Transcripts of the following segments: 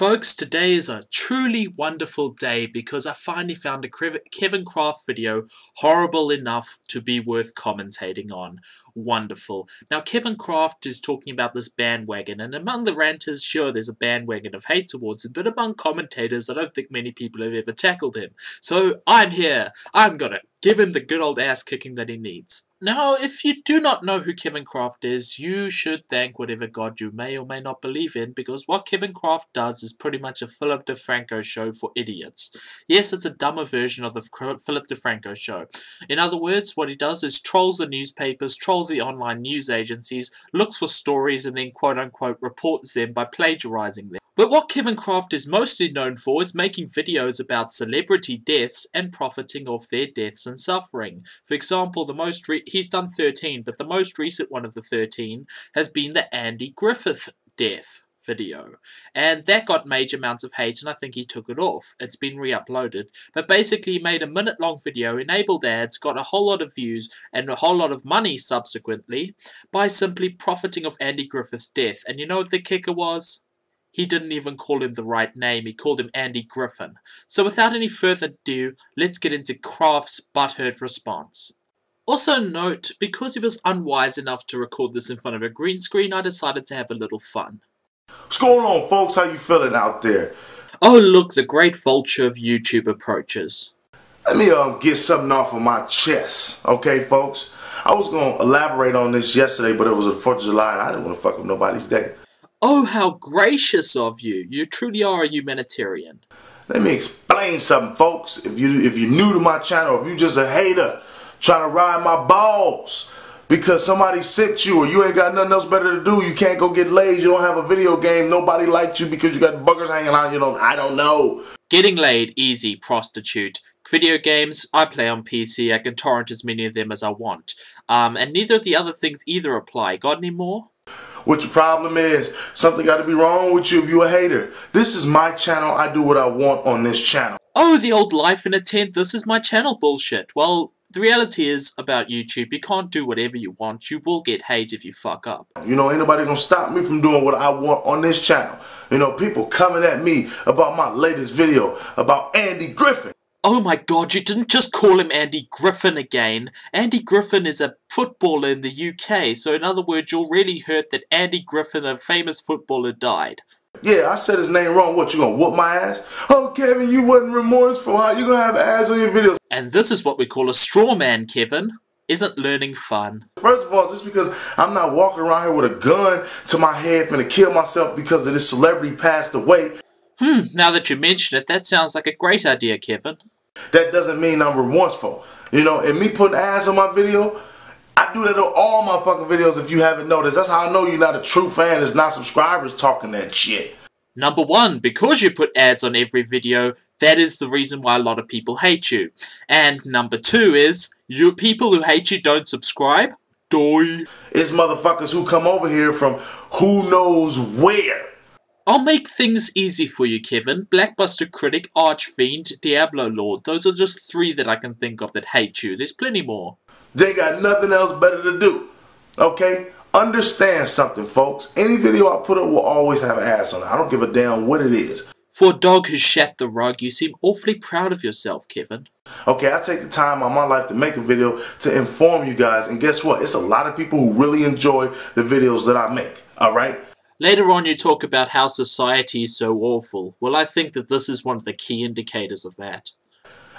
Folks, today is a truly wonderful day because I finally found a Kevin Kraft video horrible enough to be worth commentating on. Wonderful. Now, Kevin Kraft is talking about this bandwagon, and among the ranters, sure, there's a bandwagon of hate towards him, but among commentators, I don't think many people have ever tackled him. So, I'm here. I'm gonna give him the good old ass kicking that he needs. Now, if you do not know who Kevin Kraft is, you should thank whatever god you may or may not believe in, because what Kevin Kraft does is pretty much a Philip DeFranco show for idiots. Yes, it's a dumber version of the Philip DeFranco show. In other words, what he does is trolls the newspapers, trolls the online news agencies, looks for stories, and then quote-unquote reports them by plagiarizing them. But what Kevin Kraft is mostly known for is making videos about celebrity deaths and profiting off their deaths and suffering. For example, he's done 13, but the most recent one of the 13 has been the Andy Griffith death video. And that got major amounts of hate, and I think he took it off. It's been re-uploaded. But basically, he made a minute-long video, enabled ads, got a whole lot of views, and a whole lot of money subsequently, by simply profiting off Andy Griffith's death. And you know what the kicker was? He didn't even call him the right name, he called him Andy Griffin. So without any further ado, let's get into Kraft's butthurt response. Also note, because he was unwise enough to record this in front of a green screen, I decided to have a little fun. What's going on, folks? How you feeling out there? Oh look, the great vulture of YouTube approaches. Let me get something off of my chest, okay, folks? I was going to elaborate on this yesterday, but it was the 4th of July and I didn't want to fuck up nobody's day. Oh, how gracious of you. You truly are a humanitarian. Let me explain something, folks. If you're new to my channel, if you just a hater trying to ride my balls because somebody sent you or you ain't got nothing else better to do, you can't go get laid, you don't have a video game, nobody liked you because you got buggers hanging out, I don't know. Getting laid, easy, prostitute. Video games, I play on PC, I can torrent as many of them as I want. And neither of the other things either apply. Got any more? What your problem is, something got to be wrong with you if you a hater. This is my channel, I do what I want on this channel. Oh, the old life in a tent, this is my channel bullshit. Well, the reality is about YouTube, you can't do whatever you want. You will get hate if you fuck up. Ain't nobody gonna stop me from doing what I want on this channel. People coming at me about my latest video about Andy Griffith. Oh my god, you didn't just call him Andy Griffin again. Andy Griffin is a footballer in the UK, so in other words, you're really hurt that Andy Griffin, a famous footballer, died. Yeah, I said his name wrong. What, you gonna whoop my ass? Oh, Kevin, you wasn't remorseful. How you gonna have ass on your videos? And this is what we call a straw man, Kevin. Isn't learning fun? First of all, just because I'm not walking around here with a gun to my head finna kill myself because of this celebrity passed away. Now that you mention it, that sounds like a great idea, Kevin. That doesn't mean I'm remorseful. And me putting ass on my video, I do that on all my fucking videos if you haven't noticed. That's how I know you're not a true fan. It's not subscribers talking that shit. Number one, because you put ads on every video, that is the reason why a lot of people hate you. And number two is, people who hate you don't subscribe? Doy. It's motherfuckers who come over here from who knows where. I'll make things easy for you, Kevin. Blackbuster Critic, Archfiend, Diablo Lord. Those are just 3 that I can think of that hate you. There's plenty more. They got nothing else better to do. Okay? Understand something, folks. Any video I put up will always have ass on it. I don't give a damn what it is. For a dog who shat the rug, you seem awfully proud of yourself, Kevin. Okay, I take the time out of my life to make a video to inform you guys. And guess what? It's a lot of people who really enjoy the videos that I make. Alright? Later on you talk about how society is so awful. Well, I think that this is one of the key indicators of that.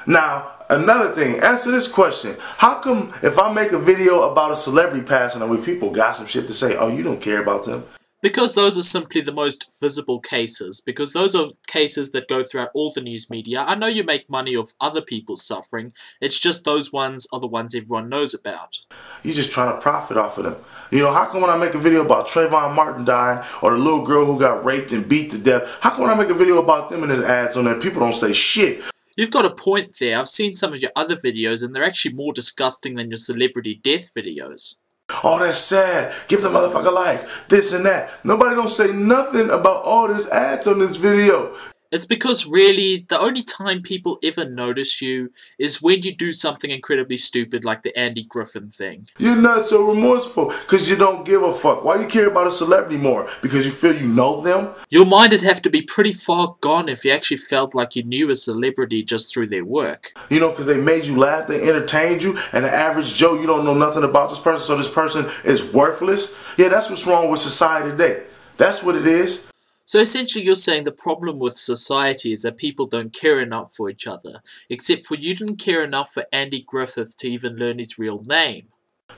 Now, another thing, answer this question. How come if I make a video about a celebrity passing away, people got some shit to say, oh, you don't care about them? Because those are simply the most visible cases. Because those are cases that go throughout all the news media. I know you make money off other people's suffering. It's just those ones are the ones everyone knows about. You're just trying to profit off of them. How come when I make a video about Trayvon Martin dying or the little girl who got raped and beat to death, how come when I make a video about them and there's ads on there, people don't say shit? You've got a point there. I've seen some of your other videos and they're actually more disgusting than your celebrity death videos. Oh, that's sad. Give the motherfucker life. This and that. Nobody don't say nothing about all this ads on this video. It's because really, the only time people ever notice you is when you do something incredibly stupid like the Andy Griffin thing. You're not so remorseful because you don't give a fuck. Why you care about a celebrity more? Because you feel you know them? Your mind would have to be pretty far gone if you actually felt like you knew a celebrity just through their work. You know, because they made you laugh, they entertained you, and the average Joe, you don't know nothing about this person, so this person is worthless. Yeah, that's what's wrong with society today. That's what it is. So essentially you're saying the problem with society is that people don't care enough for each other, except for you didn't care enough for Andy Griffith to even learn his real name.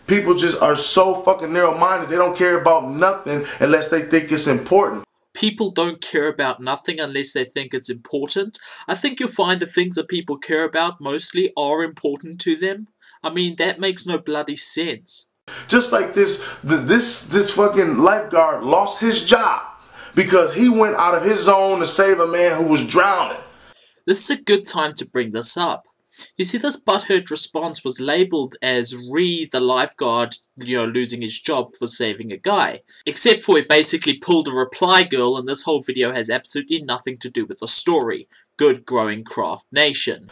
People just are so fucking narrow-minded, they don't care about nothing unless they think it's important. People don't care about nothing unless they think it's important. I think you'll find the things that people care about mostly are important to them. I mean, that makes no bloody sense. Just like this fucking lifeguard lost his job because he went out of his zone to save a man who was drowning. This is a good time to bring this up. You see, this butthurt response was labelled as the lifeguard, losing his job for saving a guy. Except for it basically pulled a reply girl, and this whole video has absolutely nothing to do with the story. Good growing craft nation.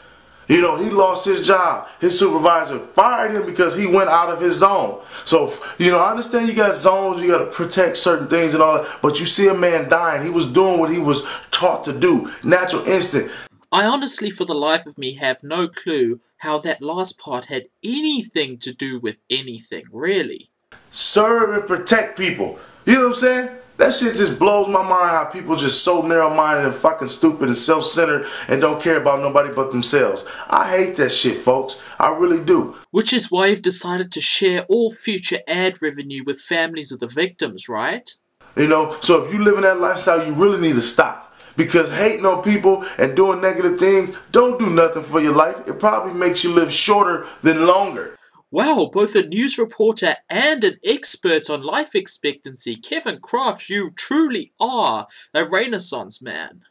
You know, he lost his job. His supervisor fired him because he went out of his zone. So, I understand you got zones, you got to protect certain things and all that, but you see a man dying. He was doing what he was taught to do. Natural instinct. I honestly, for the life of me, have no clue how that last part had anything to do with anything, really. Serve and protect people. You know what I'm saying? That shit just blows my mind how people just so narrow-minded and fucking stupid and self-centered and don't care about nobody but themselves. I hate that shit, folks. I really do. Which is why you've decided to share all future ad revenue with families of the victims, right? So if you live in that lifestyle, you really need to stop. Because hating on people and doing negative things don't do nothing for your life. It probably makes you live shorter than longer. Wow, both a news reporter and an expert on life expectancy. Kevin Kraft, you truly are a renaissance man.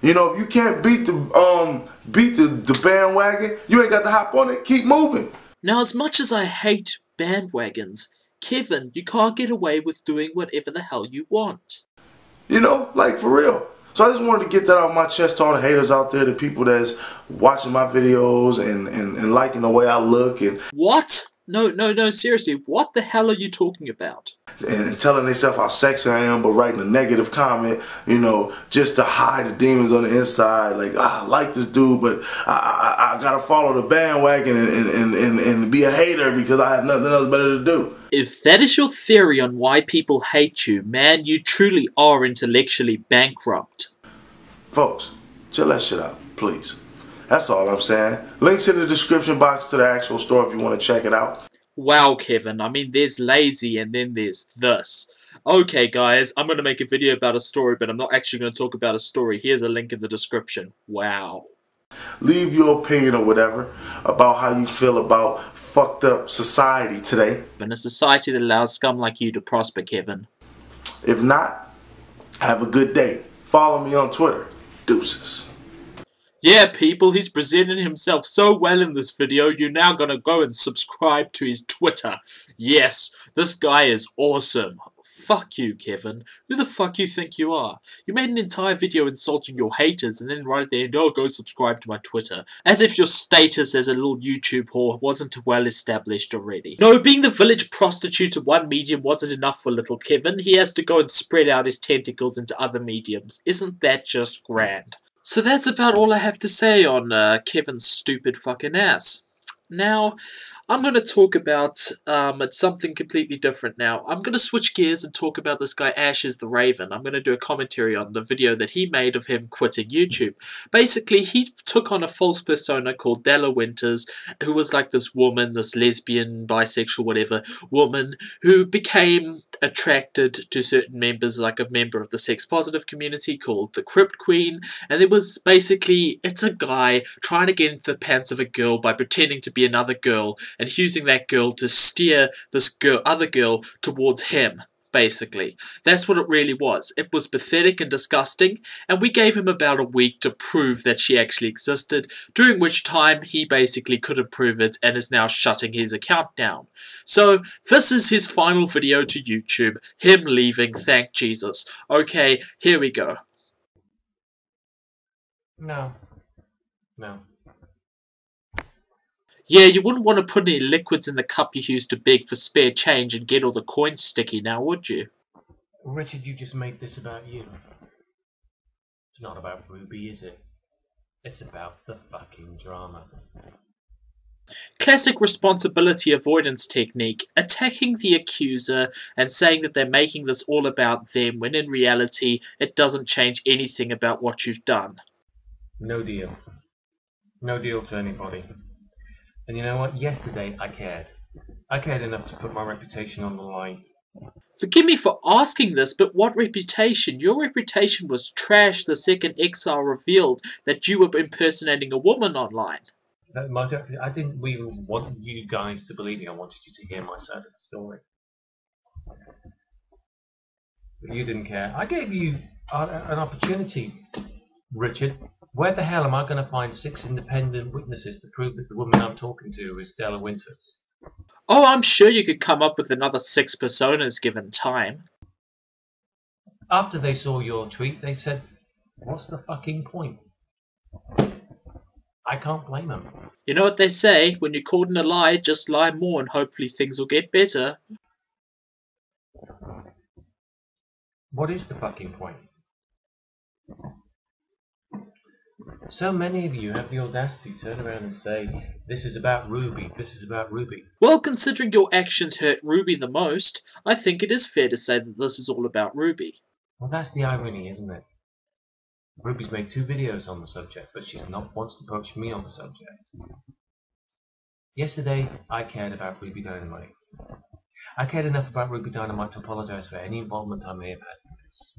If you can't beat the bandwagon, you ain't got to hop on it. Keep moving. Now, as much as I hate bandwagons, Kevin, you can't get away with doing whatever the hell you want. Like for real. So I just wanted to get that off my chest to all the haters out there, the people that's watching my videos and liking the way I look. And what? No, seriously, what the hell are you talking about? And telling themselves how sexy I am, but writing a negative comment, just to hide the demons on the inside. Like, I like this dude, but I gotta follow the bandwagon and be a hater because I have nothing else better to do. If that is your theory on why people hate you, man, you truly are intellectually bankrupt. Folks, chill that shit out, please. That's all I'm saying. Links in the description box to the actual store if you want to check it out. Wow, Kevin, I mean, there's lazy and then there's this. Okay, guys, I'm going to make a video about a story, but I'm not actually going to talk about a story. Here's a link in the description. Wow. Leave your opinion or whatever about how you feel about fucked up society today. In a society that allows scum like you to prosper, Kevin. If not, have a good day. Follow me on Twitter. Deuces. Yeah, people, he's presented himself so well in this video, you're now gonna go and subscribe to his Twitter. Yes, this guy is awesome. Fuck you, Kevin. Who the fuck you think you are? You made an entire video insulting your haters and then right at the end, oh, go subscribe to my Twitter. As if your status as a little YouTube whore wasn't well established already. No, being the village prostitute of one medium wasn't enough for little Kevin. He has to go and spread out his tentacles into other mediums. Isn't that just grand? So that's about all I have to say on Kevin's stupid fucking ass. Now, I'm going to talk about something completely different now. I'm going to switch gears and talk about this guy Ashes the Raven. I'm going to do a commentary on the video that he made of him quitting YouTube. Basically, he took on a false persona called Della Winters, who was like this woman, this lesbian, bisexual, whatever, woman, who became attracted to certain members, like a member of the sex-positive community called the Crypt Queen, and it was basically, it's a guy trying to get into the pants of a girl by pretending to be another girl, and using that girl to steer this other girl towards him, basically. That's what it really was. It was pathetic and disgusting, and we gave him about a week to prove that she actually existed, during which time he basically couldn't prove it and is now shutting his account down. So, this is his final video to YouTube, him leaving, thank Jesus. Okay, here we go. No. No. Yeah, you wouldn't want to put any liquids in the cup you used to beg for spare change and get all the coins sticky now, would you? Richard, you just made this about you. It's not about Ruby, is it? It's about the fucking drama. Classic responsibility avoidance technique, attacking the accuser and saying that they're making this all about them when in reality it doesn't change anything about what you've done. No deal. No deal to anybody. And you know what? Yesterday I cared. I cared enough to put my reputation on the line. Forgive me for asking this, but what reputation? Your reputation was trash the second Exile revealed that you were impersonating a woman online. I didn't even want you guys to believe me. I wanted you to hear my side of the story. But you didn't care. I gave you an opportunity, Richard. Where the hell am I going to find 6 independent witnesses to prove that the woman I'm talking to is Della Winters? Oh, I'm sure you could come up with another 6 personas given time. After they saw your tweet, they said, what's the fucking point? I can't blame them. You know what they say, when you're caught in a lie, just lie more and hopefully things will get better. What is the fucking point? So many of you have the audacity to turn around and say, this is about Ruby, this is about Ruby. Well, considering your actions hurt Ruby the most, I think it is fair to say that this is all about Ruby. Well, that's the irony, isn't it? Ruby's made 2 videos on the subject, but she's not once approached me on the subject. Yesterday, I cared about Ruby Dynamite. I cared enough about Ruby Dynamite to apologise for any involvement I may have had in this.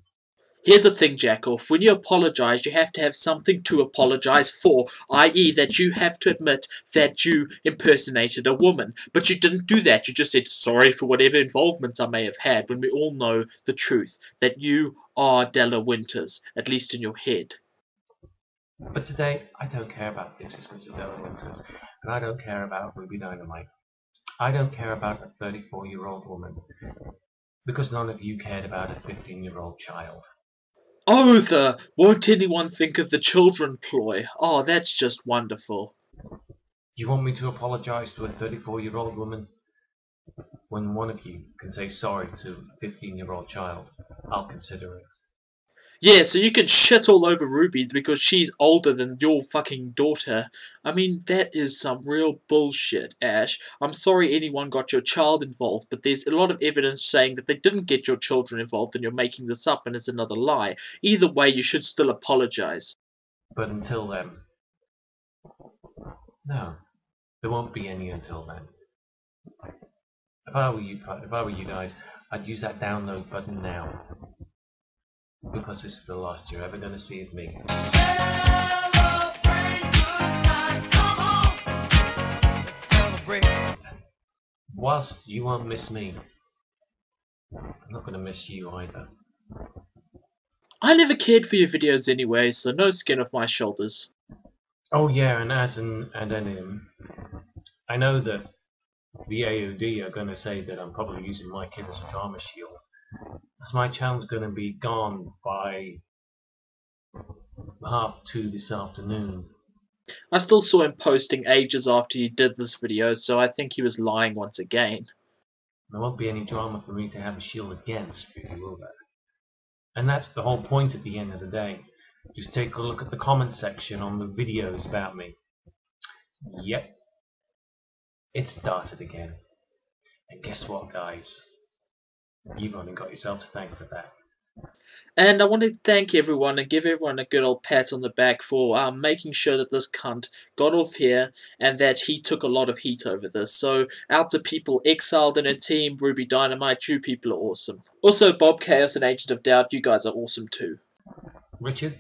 Here's the thing, Jackoff. When you apologise, you have to have something to apologise for, i.e. that you have to admit that you impersonated a woman. But you didn't do that. You just said, sorry for whatever involvement I may have had, when we all know the truth, that you are Della Winters, at least in your head. But today, I don't care about the existence of Della Winters, and I don't care about Ruby Dynamite. I don't care about a 34-year-old woman, because none of you cared about a 15-year-old child. Oh, the won't anyone think of the children ploy. Oh, that's just wonderful. You want me to apologise to a 34-year-old woman? When one of you can say sorry to a 15-year-old child, I'll consider it. Yeah, so you can shit all over Ruby because she's older than your fucking daughter. I mean, that is some real bullshit, Ash. I'm sorry anyone got your child involved, but there's a lot of evidence saying that they didn't get your children involved and you're making this up and it's another lie. Either way, you should still apologise. But until then... No, there won't be any until then. If I were you guys, I'd use that download button now. Because this is the last you're ever going to see of me. Celebrate good times, come on. Celebrate. Whilst you won't miss me, I'm not going to miss you either. I never cared for your videos anyway, so no skin off my shoulders. Oh yeah, and as an addendum, I know that the AOD are going to say that I'm probably using my kid as a drama shield. As my channel's going to be gone by 2:30 this afternoon. I still saw him posting ages after you did this video, so I think he was lying once again. There won't be any drama for me to have a shield against, really, will there? And that's the whole point at the end of the day. Just take a look at the comment section on the videos about me. Yep. It started again. And guess what, guys? You've only got yourself to thank for that. And I want to thank everyone and give everyone a good old pat on the back for making sure that this cunt got off here and that he took a lot of heat over this. So, out to people exiled in a team, Ruby Dynamite, you people are awesome. Also, Bob Chaos and Agent of Doubt, you guys are awesome too. Richard,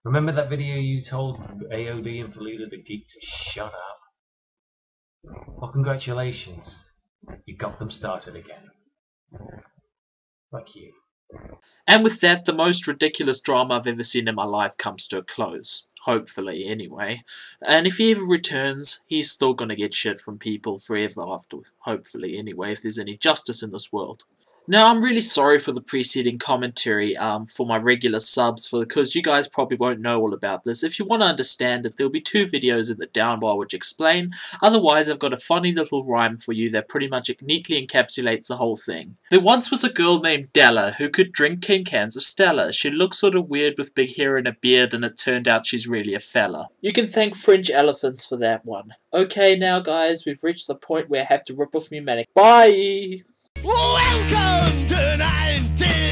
remember that video you told AOD and Faluda the Geek to shut up? Well, congratulations. You got them started again. Fuck you. And with that, the most ridiculous drama I've ever seen in my life comes to a close. Hopefully, anyway. And if he ever returns, he's still gonna get shit from people forever after. Hopefully, anyway, if there's any justice in this world. Now, I'm really sorry for the preceding commentary for my regular subs, because you guys probably won't know all about this. If you want to understand it, there'll be 2 videos in the down bar which explain. Otherwise, I've got a funny little rhyme for you that pretty much neatly encapsulates the whole thing. There once was a girl named Della who could drink 10 cans of Stella. She looked sort of weird with big hair and a beard, and it turned out she's really a fella. You can thank French elephants for that one. Okay, now guys, we've reached the point where I have to rip off my manic. Bye! Welcome to 19